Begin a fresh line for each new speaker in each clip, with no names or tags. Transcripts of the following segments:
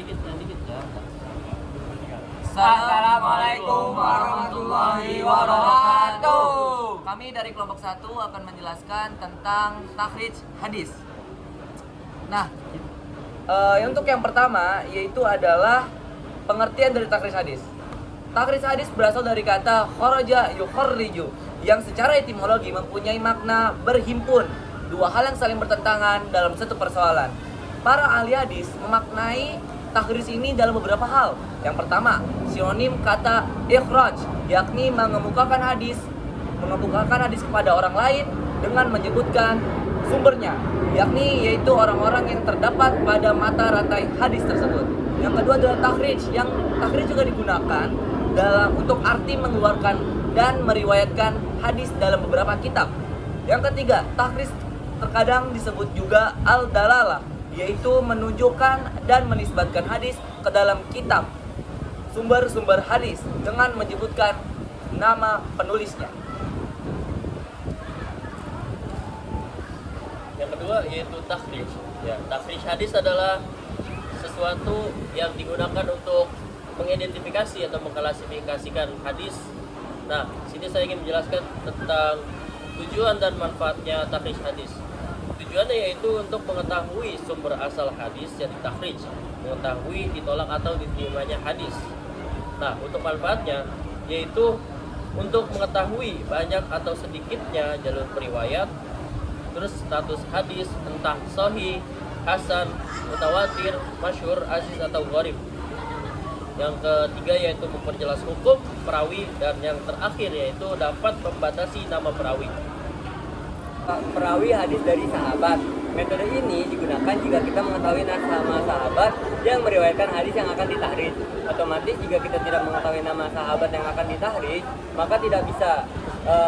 dikit ya.
Assalamualaikum warahmatullahi wabarakatuh.
Kami dari kelompok 1 akan menjelaskan tentang takhrij hadis. Nah, untuk yang pertama yaitu adalah pengertian dari takhrij hadis. Takhrij hadis berasal dari kata kharaja yukharriju yang secara etimologi mempunyai makna berhimpun, dua hal yang saling bertentangan dalam satu persoalan. Para ahli hadis memaknai takhrij ini dalam beberapa hal. Yang pertama, sinonim kata ikhraj, yakni mengemukakan hadis kepada orang lain dengan menyebutkan sumbernya, yakni yaitu orang-orang yang terdapat pada mata rantai hadis tersebut. Yang kedua adalah takhrij, yang takhrij juga digunakan untuk arti mengeluarkan dan meriwayatkan hadis dalam beberapa kitab. Yang ketiga, takhrij terkadang disebut juga al-dalalah, yaitu menunjukkan dan menisbatkan hadis ke dalam kitab sumber-sumber hadis dengan menyebutkan nama penulisnya.
Yang kedua yaitu takhrij. Ya, takhrij hadis adalah sesuatu yang digunakan untuk mengidentifikasi atau mengklasifikasikan hadis. Nah, sini saya ingin menjelaskan tentang tujuan dan manfaatnya takhrij hadis. Tujuannya yaitu untuk mengetahui sumber asal hadis yang ditakhrij, mengetahui ditolak atau diterimanya hadis. Nah, untuk manfaatnya yaitu untuk mengetahui banyak atau sedikitnya jalur periwayat, terus status hadis entah sahih, hasan, mutawatir, masyhur, aziz atau gharib. Yang ketiga yaitu memperjelas hukum perawi, dan yang terakhir yaitu dapat membatasi nama perawi.
Perawi hadis dari sahabat. Metode ini digunakan jika kita mengetahui nama sahabat yang meriwayatkan hadis yang akan ditahrij. Otomatis jika kita tidak mengetahui nama sahabat yang akan ditahrij, maka tidak bisa.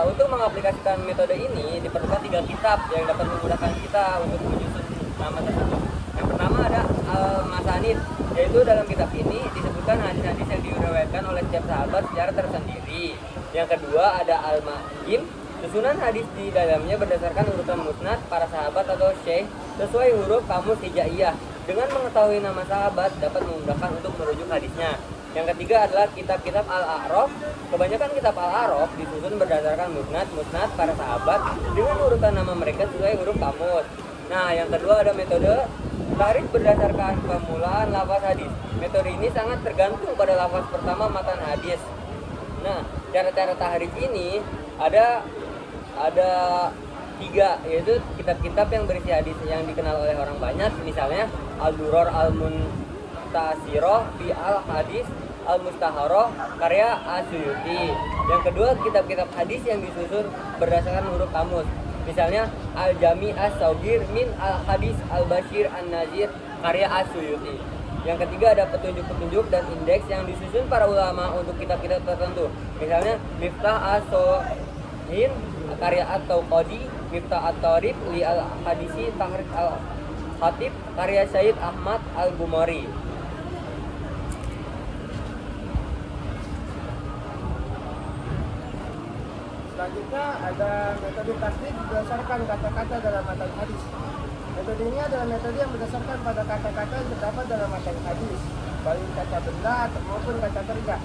Untuk mengaplikasikan metode ini diperlukan 3 kitab yang dapat memudahkan kita untuk menyusun nama tersebut. Yang pertama ada Al-Masanid, yaitu dalam kitab ini disebutkan hadis-hadis yang diriwayatkan oleh setiap sahabat secara tersendiri. Yang kedua ada Al-Ma'jim, susunan hadis di dalamnya berdasarkan urutan musnad para sahabat atau syekh sesuai huruf kamus hijaiyah. Dengan mengetahui nama sahabat dapat memudahkan untuk merujuk hadisnya. Yang ketiga adalah kitab-kitab Al-A'raf. Kebanyakan kitab Al-A'raf disusun berdasarkan musnad para sahabat dengan urutan nama mereka sesuai huruf kamus. Nah, yang kedua ada metode takhrij berdasarkan permulaan lafaz hadis. Metode ini sangat tergantung pada lafaz pertama matan hadis. Nah, cara-cara takhrij ini ada 3, yaitu kitab-kitab yang berisi hadis yang dikenal oleh orang banyak, misalnya Al-Durar Al-Muntasirah fi Al-Hadis Al-Mustaharah karya As-Suyuti. Yang kedua, kitab-kitab hadis yang disusun berdasarkan huruf kamus, misalnya Al-Jami As-Saghir min Al-Hadis Al-Bashir An-Nazir karya As-Suyuti. Yang ketiga ada petunjuk-petunjuk dan indeks yang disusun para ulama untuk kitab-kitab tertentu, misalnya Miftah As-Sohin karya At-Tauqadi, Miftah At-Tarif li Al-Hadisi Takhrij Al-Khatib karya Syed Ahmad Al-Gumari.
Selanjutnya ada metode takhrij berdasarkan kata-kata dalam matan hadis. Metode ini adalah metode yang berdasarkan pada kata-kata yang terdapat dalam matan hadis, baik kata benda maupun kata kerja.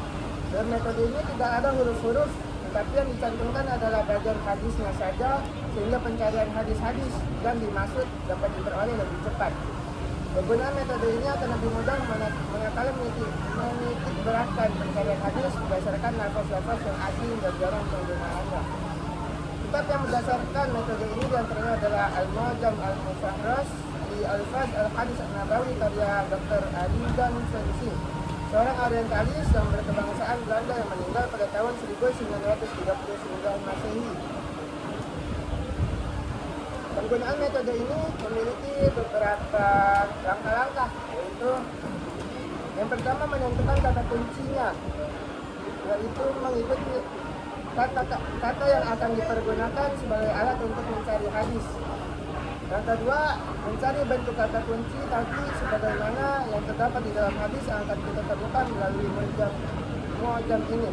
Dalam metode ini tidak ada huruf-huruf, tetapi yang dicantumkan adalah bagian hadisnya saja, sehingga pencarian hadis-hadis yang dimaksud dapat diperoleh lebih cepat. Penggunaan metode ini akan lebih mudah manakala menitik beratkan pencarian hadis berdasarkan lafaz-lafaz yang asing dan jarang penggunaannya. Kitab yang berdasarkan metode ini diantaranya adalah Al-Mu'jam Al-Mufahras di Al-Faz Al-Hadis An-Nabawi karya Dr. Ali dan Sensi, seorang orientalis yang berkebangsaan Belanda yang meninggal pada tahun 1939 Masehi. Penggunaan metode ini memiliki beberapa langkah-langkah, yaitu yang pertama menentukan kata kuncinya, yaitu mengikuti kata yang akan dipergunakan sebagai alat untuk mencari hadis. Yang kedua, mencari bentuk kata kunci tadi sebagaimana yang terdapat di dalam hadis yang akan kita temukan melalui mu'jam ini.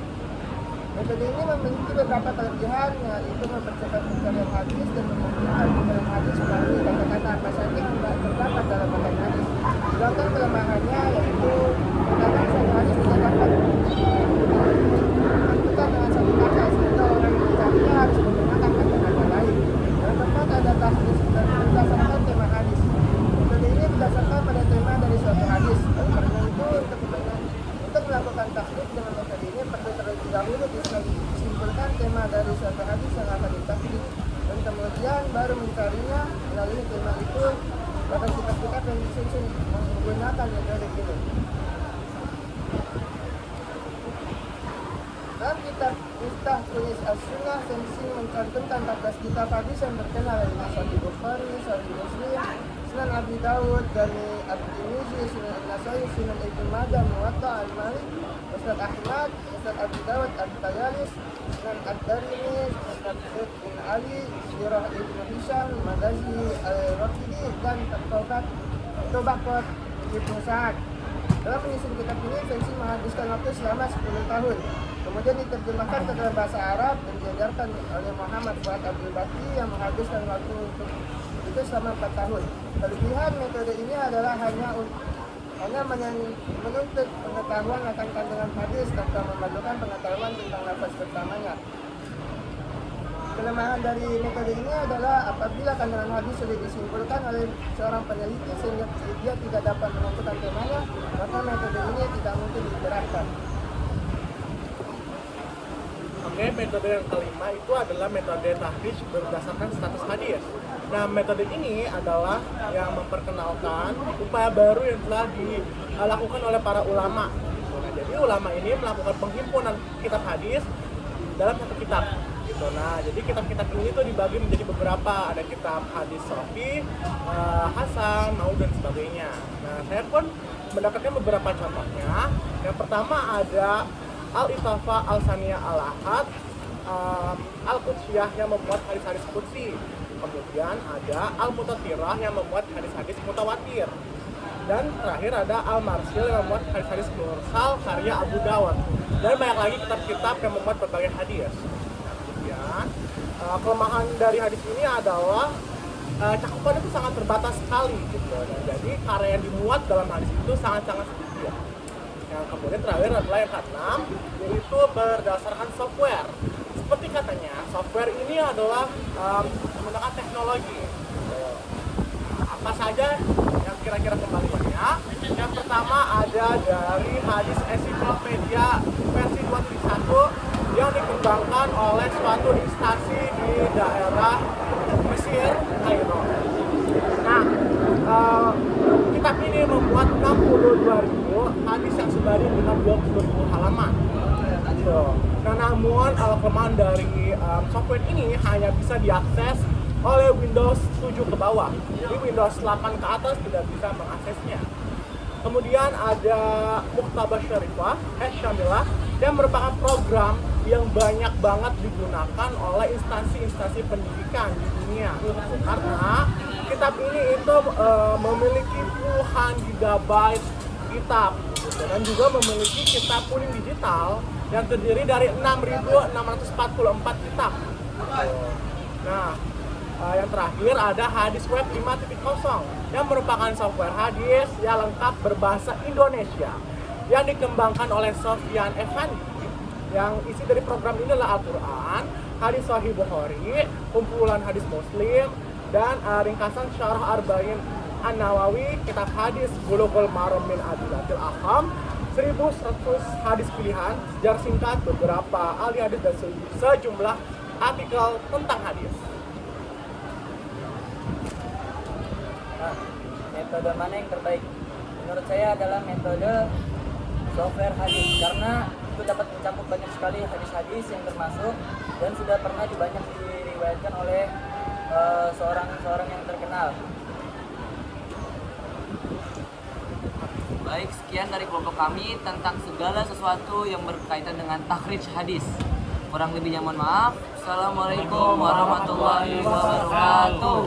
Metode ini memiliki beberapa kelebihan, yaitu mempercepat pencarian hadis dan memungkinkan pencarian hadis melalui kata-kata apa saja yang terdapat dalam matan hadis. Sedangkan kelemahannya yaitu baru mencarinya melalui tema itu, maka kitab-kitab yang disusun menggunakan metode ini. Dalam kitab Miftah Tunis As-Sunnah, Sensi mencantumkan 14 kitab hadis yang terkenal yaitu Sahih Bukhari, Sahih Muslim, Sunan Abi Dawud, Jami At-Tirmidzi, Sunan An-Nasai, Sunan Ibnu Majah, Muwatta Al-Malik, Musnad Ahmad, Musnad Abi Dawud, At-Tayalis, Sunan Ad-Darimi, Musnad Zaid bin Ali, Sirah Ibnu Hisham, Maghazi Al-Raqidi, dan Tobaqat Ibnu Sa'ad. Dalam menyusun kitab ini, Sensi menghabiskan waktu selama 10 tahun. Kemudian diterjemahkan ke dalam bahasa Arab dan diajarkan oleh Muhammad Fuad Abdul Baqi yang menghabiskan waktu untuk itu selama 4 tahun. Kelebihan metode ini adalah hanya menuntut pengetahuan akan kandungan hadis tanpa memerlukan pengetahuan tentang lafaz pertamanya. Kelemahan dari metode ini adalah apabila kandungan hadis sudah disimpulkan oleh seorang peneliti sehingga dia tidak dapat menentukan temanya, maka metode ini tidak mungkin diterapkan.
Oke, metode yang kelima itu adalah metode tahrij berdasarkan status hadis. Nah, metode ini adalah yang memperkenalkan upaya baru yang telah dilakukan oleh para ulama. Nah, jadi ulama ini melakukan penghimpunan kitab hadis dalam satu kitab. Gitu. Nah, jadi kitab-kitab ini tuh dibagi menjadi beberapa. Ada kitab hadis Sahih, Hasan, Maud dan sebagainya. Nah, saya pun mendapatkan beberapa contohnya. Yang pertama ada Al-Itafa Al-Saniyah Al-Ahad, Al-Qudsiyah yang membuat hadis-hadis qudsi. Kemudian ada Al-Mutatirah yang membuat hadis-hadis mutawatir. Dan terakhir ada Al-Marsil yang membuat hadis-hadis mursal karya Abu Dawud. Dan banyak lagi kitab-kitab yang membuat berbagai hadis. Nah, kemudian kelemahan dari hadis ini adalah cakupan itu sangat terbatas sekali gitu. Dan jadi karya yang dimuat dalam hadis itu sangat-sangat sedikit. Yang kemudian terakhir adalah yang keenam, yaitu berdasarkan software. Seperti katanya, software ini adalah menggunakan teknologi. Apa saja yang kira-kira kembaliannya? Yang pertama ada dari hadis ensiklopedia versi 21 yang dikembangkan oleh suatu instansi di daerah Mesir, Kairo. Nah, kitab ini membuat 62.000 hadis yang sebanding dengan 20.000 halaman. Nah, namun kelemahan dari software ini hanya bisa diakses oleh Windows 7 ke bawah. Jadi Windows 8 ke atas tidak bisa mengaksesnya. Kemudian ada Muktabah Syarifah, Syamilah, yang merupakan program yang banyak banget digunakan oleh instansi-instansi pendidikan di dunia. Karena kitab ini itu memiliki puluhan gigabyte kitab dan juga memiliki kitab kuning digital yang terdiri dari 6.644 kitab. Nah, yang terakhir ada Hadis Web 5.0 yang merupakan software hadis yang lengkap berbahasa Indonesia yang dikembangkan oleh Sofyan Effendi. Yang isi dari program ini adalah Al-Quran, hadis Sahih Bukhari, kumpulan hadis Muslim, dan ringkasan Syarah Arba'in An-Nawawi, kitab hadis Bulughul Maram min Adillatil Ahkam, 1100 hadis pilihan, sejarah singkat, beberapa ahli hadis dan sejumlah artikel tentang hadis.
Nah, metode mana yang terbaik? Menurut saya adalah metode software hadis karena itu dapat mencakup banyak sekali hadis-hadis yang termasuk dan sudah pernah banyak diriwayatkan oleh seorang yang terkenal. Baik, sekian dari kelompok kami tentang segala sesuatu yang berkaitan dengan takhrij hadis. Kurang lebihnya mohon maaf. Assalamualaikum warahmatullahi wabarakatuh.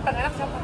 Enak siapa?